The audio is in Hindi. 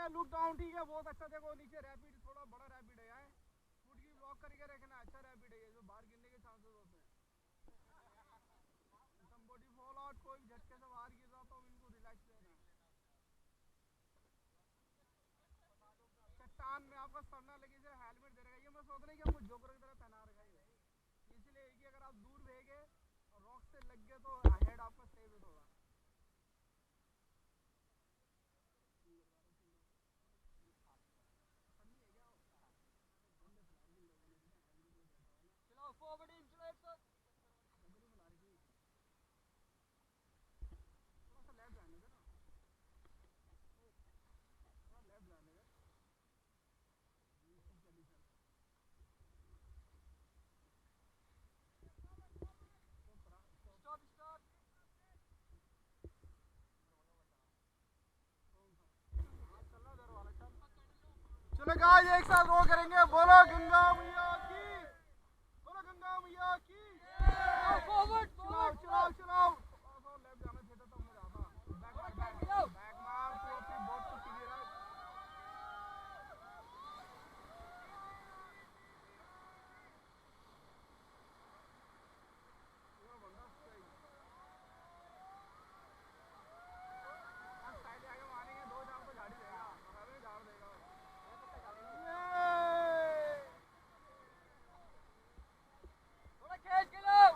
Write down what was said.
है, लुक डाउन ठीक है, बहुत अच्छा। देखो नीचे रैपिड, थोड़ा बड़ा रैपिड है यार, फुट की ब्लॉक करके रखना, अच्छा रैपिड है ये, जो बाहर गिरने के चांसेस होते हैं। समबॉडी फॉल आउट, कोई झटके से बाहर गिर रहा तो इनको रिलैक्स लेना। चट्टान में आपका सड़ना लगे से हेलमेट दे रखा है, ये मैं सोच रहा हूँ कि हमको जोकर की तरह पहना रखा है, इसलिए कि अगर आप दूर भेगे और रॉक से लग गए तो हेड आपका सेव होगा। चलो फॉरवर्ड इन, चलो एक साथ। थोड़ा सा लेफ्ट जाने दे ना, थोड़ा लेफ्ट जाने दे। Stop stop. चलो गाइस एक साथ रो करेंगे, बोलो गंगा मैया की, बोलो गंगा मैया की। फॉरवर्ड, चलाओ चलाओ चलाओ।